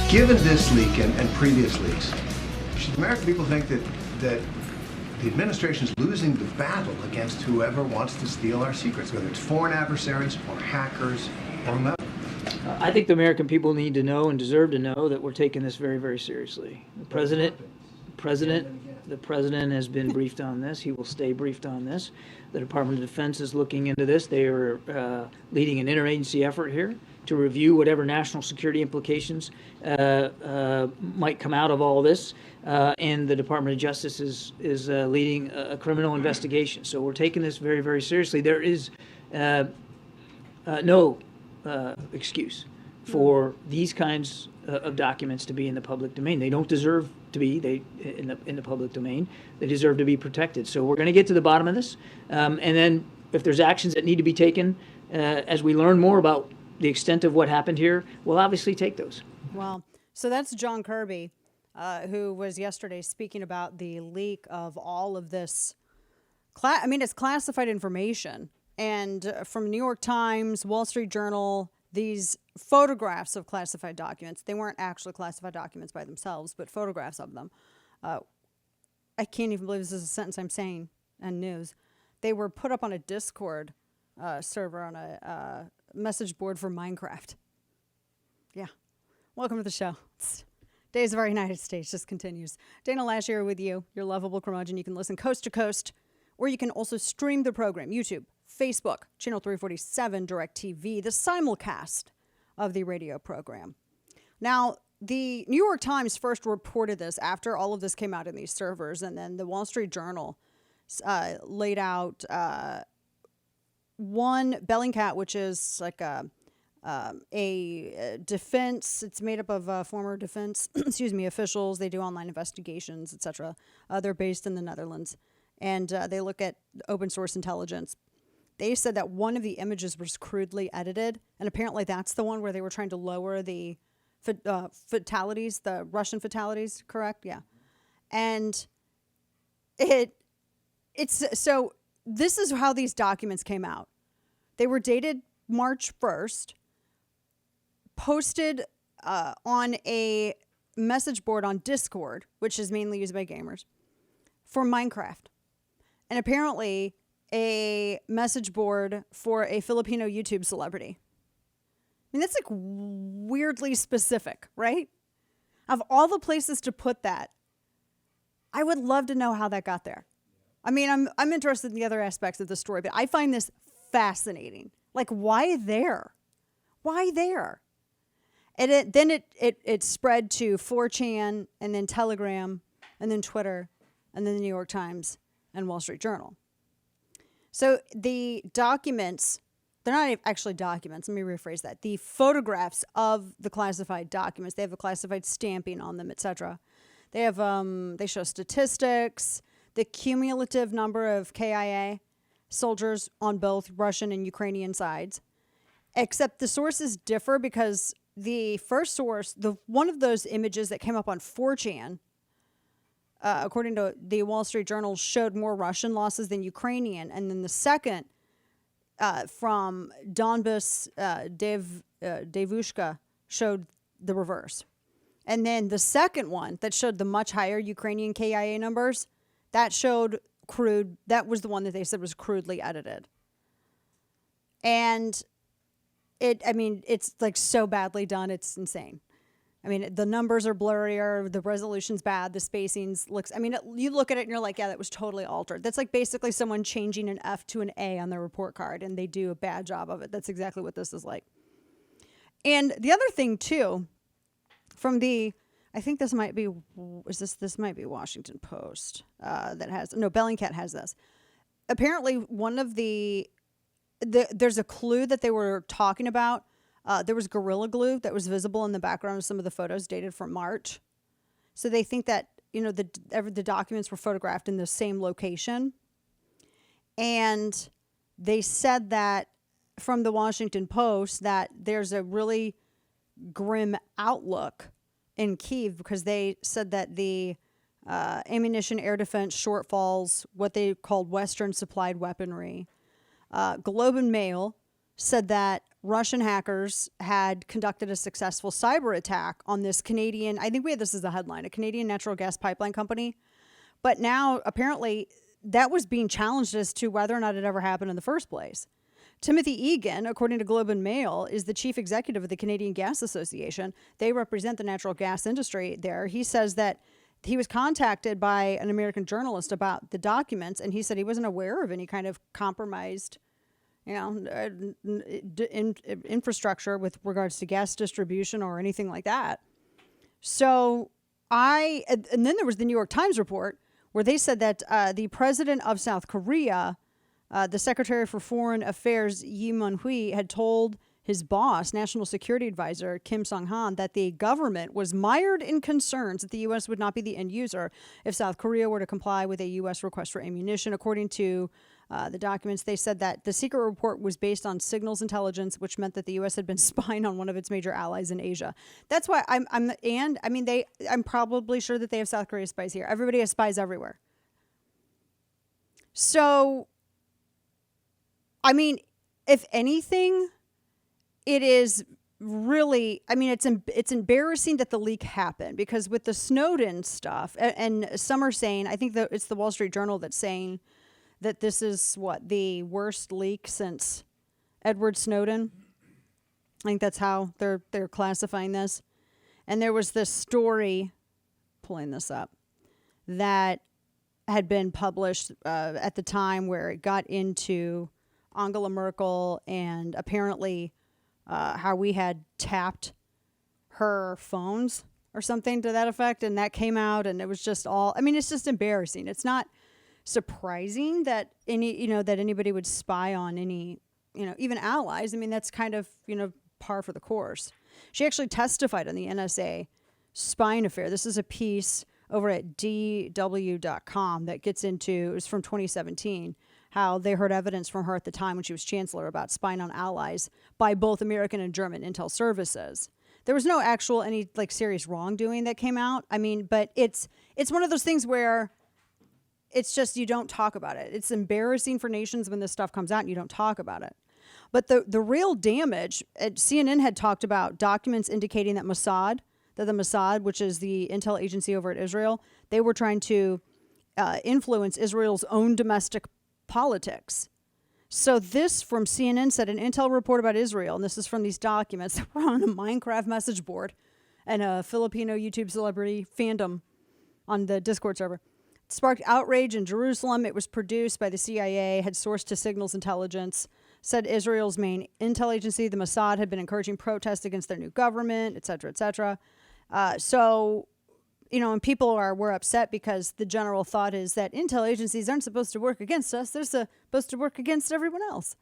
Given this leak and previous leaks, should American people think that the administration is losing the battle against whoever wants to steal our secrets, whether it's foreign adversaries or hackers or whomever? I think the American people need to know and deserve to know that we're taking this very, very seriously. The president has been briefed on this. He will stay briefed on this. The Department of Defense is looking into this. They are leading an interagency effort here to review whatever national security implications might come out of all this. And the Department of Justice is leading a criminal investigation. So we're taking this very, very seriously. There is no excuse for these kinds of documents to be in the public domain. They don't deserve to be in the public domain. They deserve to be protected. So we're going to get to the bottom of this, and then if there's actions that need to be taken as we learn more about the extent of what happened here, we'll obviously take those. Well, so that's John Kirby, who was yesterday speaking about the leak of all of this. It's classified information, and from New York Times, Wall Street Journal, these photographs of classified documents. They weren't actually classified documents by themselves, but photographs of them. I can't even believe this is a sentence I'm saying on news. They were put up on a Discord server on a message board for Minecraft. Yeah. Welcome to the show. Days of Our United States just continues. Dana Loesch here with you, your lovable curmudgeon. You can listen coast to coast, or you can also stream the program, YouTube, Facebook, Channel 347, DirecTV, the simulcast of the radio program. Now, the New York Times first reported this after all of this came out in these servers, and then the Wall Street Journal laid out one Bellingcat, which is like a defense. It's made up of former defense, officials. They do online investigations, etc. They're based in the Netherlands, and they look at open source intelligence. They said that one of the images was crudely edited, and apparently that's the one where they were trying to lower the fatalities, the Russian fatalities, correct? Yeah. And it's so this is how these documents came out. They were dated March 1st, posted on a message board on Discord, which is mainly used by gamers, for Minecraft. And apparently a message board for a Filipino YouTube celebrity. I mean, that's like weirdly specific, right? Of all the places to put that, I would love to know how that got there. I mean, I'm interested in the other aspects of the story, but I find this fascinating. Like, why there? Why there? And then it spread to 4chan, and then Telegram, and then Twitter, and then the New York Times and Wall Street Journal. So the documents, they're not actually documents. Let me rephrase that. The photographs of the classified documents, they have a classified stamping on them, etc. They have they show statistics, the cumulative number of KIA soldiers on both Russian and Ukrainian sides. Except the sources differ because the first source, one of those images that came up on 4chan, according to the Wall Street Journal, showed more Russian losses than Ukrainian. And then the second, from Donbas Devushka, showed the reverse. And then the second one that showed the much higher Ukrainian KIA numbers, that showed crude. That was the one that they said was crudely edited. And it's like so badly done, it's insane. I mean, the numbers are blurrier, the resolution's bad, the spacings looks, you look at it and you're like, yeah, that was totally altered. That's like basically someone changing an F to an A on their report card, and they do a bad job of it. That's exactly what this is like. And the other thing too, from I think this might be, this might be Washington Post Bellingcat has this. Apparently one of there's a clue that they were talking about. There was Gorilla Glue that was visible in the background of some of the photos dated from March. So they think that, the documents were photographed in the same location. And they said that from the Washington Post that there's a really grim outlook in Kyiv because they said that the ammunition, air defense shortfalls, what they called Western supplied weaponry. Globe and Mail said that Russian hackers had conducted a successful cyber attack on this Canadian, I think we had this as a headline, a Canadian natural gas pipeline company. But now apparently that was being challenged as to whether or not it ever happened in the first place. Timothy Egan, according to Globe and Mail, is the chief executive of the Canadian Gas Association. They represent the natural gas industry there. He says that he was contacted by an American journalist about the documents, and he said he wasn't aware of any kind of compromised, infrastructure with regards to gas distribution or anything like that. So and then there was the New York Times report where they said that the president of South Korea, the Secretary for Foreign Affairs, Yi Mun-hui, had told his boss, National Security Advisor Kim Song-han, that the government was mired in concerns that the U.S. would not be the end user if South Korea were to comply with a U.S. request for ammunition. According to the documents, they said that the secret report was based on signals intelligence, which meant that the U.S. had been spying on one of its major allies in Asia. That's why I'm probably sure that they have South Korea spies here. Everybody has spies everywhere. So, I mean, if anything, it is really, it's embarrassing that the leak happened, because with the Snowden stuff, and some are saying, I think that it's the Wall Street Journal that's saying that this is the worst leak since Edward Snowden. I think that's how they're classifying this. And there was this story, pulling this up, that had been published at the time where it got into Angela Merkel and apparently how we had tapped her phones or something to that effect. And that came out, and it was just it's just embarrassing. It's not surprising that anybody would spy on any, even allies. I mean, that's kind of, par for the course. She actually testified on the NSA spying affair. This is a piece over at dw.com that gets into, it was from 2017, how they heard evidence from her at the time when she was chancellor about spying on allies by both American and German intel services. There was no actual serious wrongdoing that came out. I mean, but it's one of those things where it's just, you don't talk about it. It's embarrassing for nations when this stuff comes out and you don't talk about it. But the real damage, CNN had talked about documents indicating that the Mossad, which is the intel agency over at Israel, they were trying to influence Israel's own domestic politics. So this from CNN said, an intel report about Israel, and this is from these documents that were on a Minecraft message board and a Filipino YouTube celebrity fandom on the Discord server, sparked outrage in Jerusalem. It was produced by the CIA, had sourced to signals intelligence, said Israel's main intel agency, the Mossad, had been encouraging protests against their new government, et cetera, et cetera. And people were upset because the general thought is that intel agencies aren't supposed to work against us. They're supposed to work against everyone else.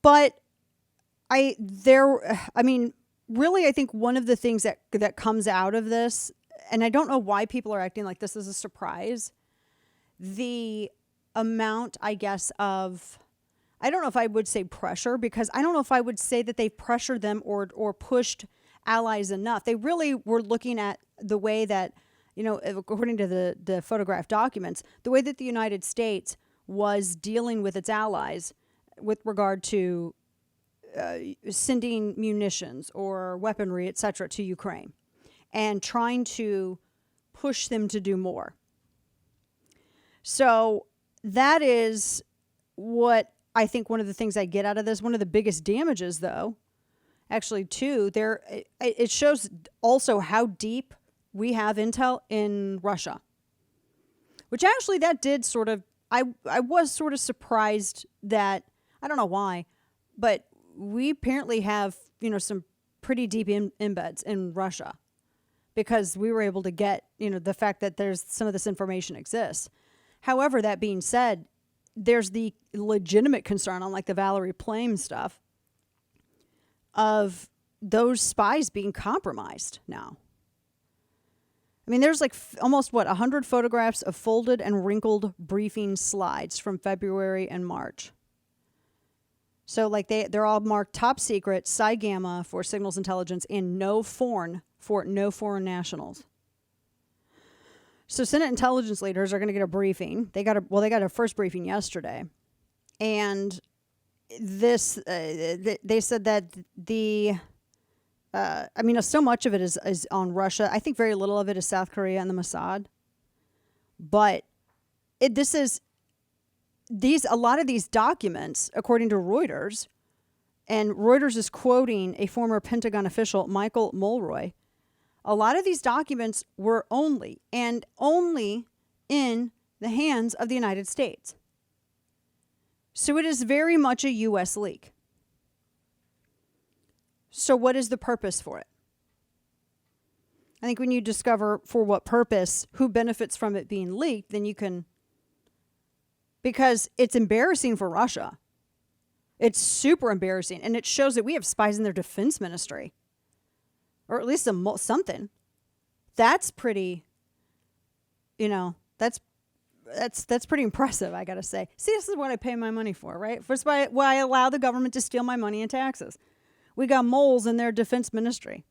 But really, I think one of the things that comes out of this, and I don't know why people are acting like this is a surprise, the amount, I guess, of, I don't know if I would say pressure, because I don't know if I would say that they've pressured them or pushed allies enough. They really were looking at the way that, according to the photograph documents, the way that the United States was dealing with its allies with regard to sending munitions or weaponry, et cetera, to Ukraine, and trying to push them to do more. So that is what I think one of the things I get out of this. One of the biggest damages, though, actually, too, it shows also how deep we have intel in Russia, which actually that did sort of, I was sort of surprised that, I don't know why, but we apparently have, some pretty deep embeds in Russia, because we were able to get, the fact that there's some of this information exists. However, that being said, there's the legitimate concern on the Valerie Plame stuff of those spies being compromised now. I mean, there's almost 100 photographs of folded and wrinkled briefing slides from February and March. So they're all marked top secret, Psi Gamma for signals intelligence, and no foreign for no foreign nationals. So Senate intelligence leaders are going to get a briefing. They got a first briefing yesterday. And this, they said that so much of it is on Russia. I think very little of it is South Korea and the Mossad. But a lot of these documents, according to Reuters, and Reuters is quoting a former Pentagon official, Michael Mulroy, a lot of these documents were only in the hands of the United States. So it is very much a U.S. leak. So what is the purpose for it? I think when you discover for what purpose, who benefits from it being leaked, then you can, because it's embarrassing for Russia. It's super embarrassing. And it shows that we have spies in their defense ministry. Or at least something. That's pretty, that's pretty impressive, I got to say. See, this is what I pay my money for, right? That's why I allow the government to steal my money in taxes. We got moles in their defense ministry.